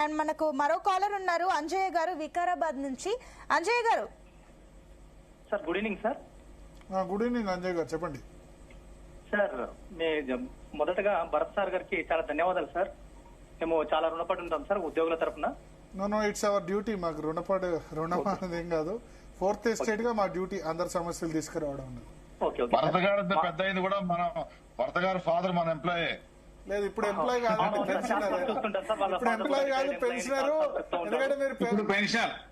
And మనకు మరో caller ఉన్నారు అంజయ్య గారు వికారాబాద్ నుంచి. అంజయ్య గారు sir good evening sir. Good evening Anjai గారు, చెప్పండి సార్ మొదటగా భరత్ సార్ గారికి చాలా ధన్యవాదాలు సార్. మేము చాలా రుణపడి ఉంటాం సార్ ఉద్యోగుల తరఫున. No it's our duty. మాకు రుణం అనేది ఏం కాదు. 4th ఎస్టేట్ గా మా డ్యూటీ అందరి సమస్యలు తీసుకురావడం. భరత్ గారు పెద్ద అయింది కూడా మన భరత్ గారు ఫాదర్ మన ఎంప్లాయీ. లేదు ఇప్పుడు ఎంప్లాయీ కాదండి, పెన్షనర్. ఇప్పుడు ఎంప్లాయీ కాదు, పెన్షనర్. ఎందుకంటే మీరు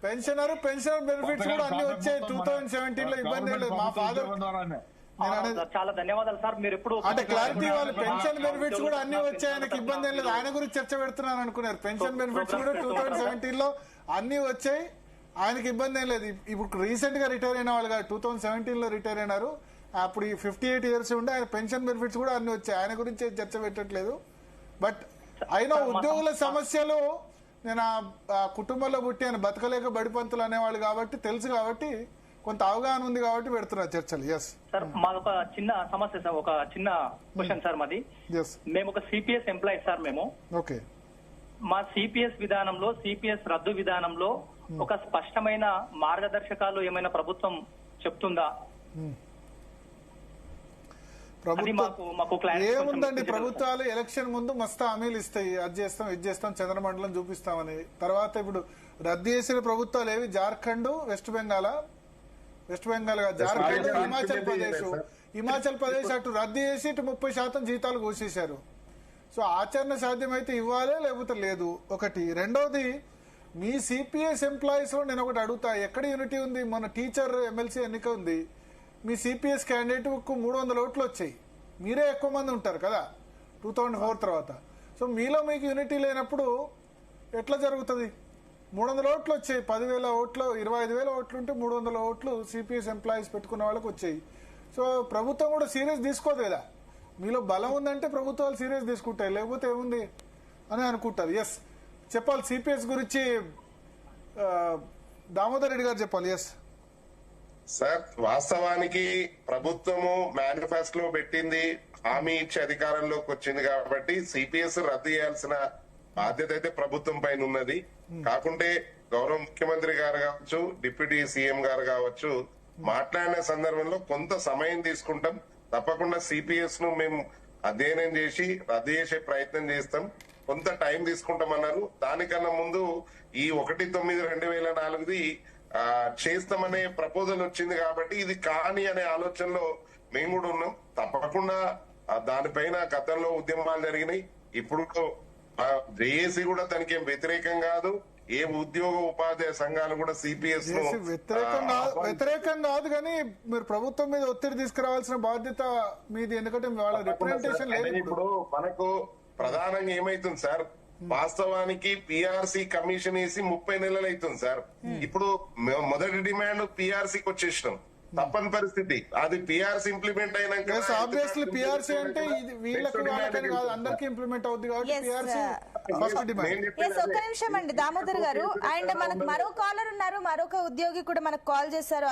పెన్షనర్ బెనిఫిట్స్ కూడా అన్ని వచ్చాయి 2017 లో. ఇబ్బంది లేదు. మా ఫాదర్ చాలా ధన్యవాదాలు సార్. మీరు ఎప్పుడు అంటే క్లారిటీ, వాళ్ళు పెన్షన్ బెనిఫిట్స్ కూడా అన్ని వచ్చాయి, ఆయనకి ఇబ్బంది ఏం లేదు. ఆయన గురించి చర్చ పెడుతున్నాను అనుకున్నారు. పెన్షన్ బెనిఫిట్స్ కూడా 2017 లో అన్ని వచ్చాయి, ఆయనకి ఇబ్బంది ఏం లేదు. ఇప్పుడు రీసెంట్ గా రిటైర్ అయిన వాళ్ళు కాదు, 2017 లో రిటైర్ అయినారు. అప్పుడు 58 years ఉండే ఆయన పెన్షన్ బెనిఫిట్స్ కూడా అన్ని వచ్చాయి. ఆయన గురించి చర్చ పెట్టట్లేదు. బట్ అయినా ఉద్యోగుల సమస్యలు, నేను ఆ కుటుంబంలో పుట్టి ఆయన బతకలేక బడిపంతులు అనేవాళ్ళు కాబట్టి తెలుసు, కాబట్టి కొంత అవగాహన ఉంది కాబట్టి పెడుతున్నారు చర్చలు. ఎస్ సార్, మాది ఒక చిన్న సమస్య సార్, ఒక చిన్న క్వశ్చన్ సార్ మాది. మేము ఒక సిపిఎస్ ఎంప్లాయీ సార్. మేము ఓకే, మా సిపిఎస్ విధానంలో, సిపిఎస్ రద్దు విధానంలో ఒక స్పష్టమైన మార్గదర్శకాలు ఏమైనా ప్రభుత్వం చెప్తుందా? ఏముందండి, ప్రభుత్వాలు ఎలక్షన్ ముందు మస్తు హామీలు ఇస్తాయి, అది చేస్తాం ఇది చేస్తాం, చంద్రమండలం చూపిస్తామని. తర్వాత ఇప్పుడు రద్దు చేసిన ప్రభుత్వాలు ఏవి? జార్ఖండ్, వెస్ట్ బెంగాల్ జార్ఖండ్, హిమాచల్ ప్రదేశ్ అటు రద్దు చేసి ఇటు 30% జీతాలు కోసేశారు. సో ఆచరణ సాధ్యమైతే ఇవ్వాలి, లేకపోతే లేదు. ఒకటి. రెండోది, మీ సిపిఎస్ ఎంప్లాయీస్ లో నేను ఒకటి అడుగుతా, ఎక్కడ యూనిటీ ఉంది? మన టీచర్ ఎమ్మెల్సీ ఎన్నిక ఉంది, మీ సిపిఎస్ క్యాండిడేట్ కు 300 ఓట్లు వచ్చాయి. మీరే ఎక్కువ మంది ఉంటారు కదా 2004 తర్వాత. సో మీలో మీకు యూనిటీ లేనప్పుడు ఎట్లా జరుగుతుంది? 300 ఓట్లు వచ్చాయి, 10,000 ఓట్లు, 25,000 ఓట్లు ఉంటే 300 ఓట్లు సిపిఎస్ ఎంప్లాయీస్ పెట్టుకున్న వాళ్ళకి వచ్చాయి. సో ప్రభుత్వం కూడా సీరియస్ తీసుకోదు కదా. మీలో బలం ఉందంటే ప్రభుత్వాలు సీరియస్ తీసుకుంటాయి, లేకపోతే ఏముంది అని అనుకుంటారు. ఎస్ చెప్పాలి, సిపిఎస్ గురించి దామోదర్ రెడ్డి గారు చెప్పాలి. ఎస్ సార్, వాస్తవానికి ప్రభుత్వము మేనిఫెస్టోలో పెట్టింది, హామీ ఇచ్చి అధికారంలోకి వచ్చింది కాబట్టి సిపిఎస్ రద్దు చేయాల్సిన బాధ్యత అయితే ప్రభుత్వం పైన ఉన్నది. కాకుంటే గౌరవ ముఖ్యమంత్రి గారు కావచ్చు, డిప్యూటీ సీఎం గారు కావచ్చు, మాట్లాడిన సందర్భంలో కొంత సమయం తీసుకుంటాం. తప్పకుండా సిపిఎస్ ను మేము అధ్యయనం చేసి రద్దు చేసే ప్రయత్నం చేస్తాం. కొంత టైం తీసుకుంటామన్నారు. దానికన్నా ముందు ఈ 1/9/2004ది చేస్తామనే ప్రపోజల్ వచ్చింది కాబట్టి ఇది కాని అనే ఆలోచనలో మేము కూడా ఉన్నాం. తప్పకుండా దానిపైన గతంలో ఉద్యమాలు జరిగినాయి. ఇప్పుడు జేఏసీ కూడా దానికి ఏం వ్యతిరేకం కాదు. ఏ ఉద్యోగ ఉపాధ్యాయ సంఘాలు కూడా సిపిఎస్ వ్యతిరేకం కాదు, కానీ మీరు ప్రభుత్వం మీద ఒత్తిడి తీసుకురావాల్సిన బాధ్యత మీది. ఎందుకంటే వాళ్ళ రిప్రజెంటేషన్ లేదు. ఇప్పుడు మనకు ప్రధానంగా ఏమైతుంది సార్, వాస్తవానికి పిఆర్సీ కమిషన్ వేసి 30 నెలలు అవుతుంది సార్. ఇప్పుడు మొదటి డిమాండ్ పిఆర్సీకి వచ్చేసినాం, తప్పని పరిస్థితి. అది పిఆర్సీ ఇంప్లిమెంట్ అయినాక ఆబ్వియస్లీ పిఆర్సీ అంటే వీళ్ళకి కాదు, అందరికి ఇంప్లిమెంట్ అవుతుంది కాబట్టి పిఆర్సీ ఫస్ట్ డిమాండ్. ఒక్క నిమిషం అండి దామోదర్ గారు. అండ్ మనకు మరో కాలర్ ఉన్నారు, మరొక ఉద్యోగి కూడా మనకు కాల్ చేశారు.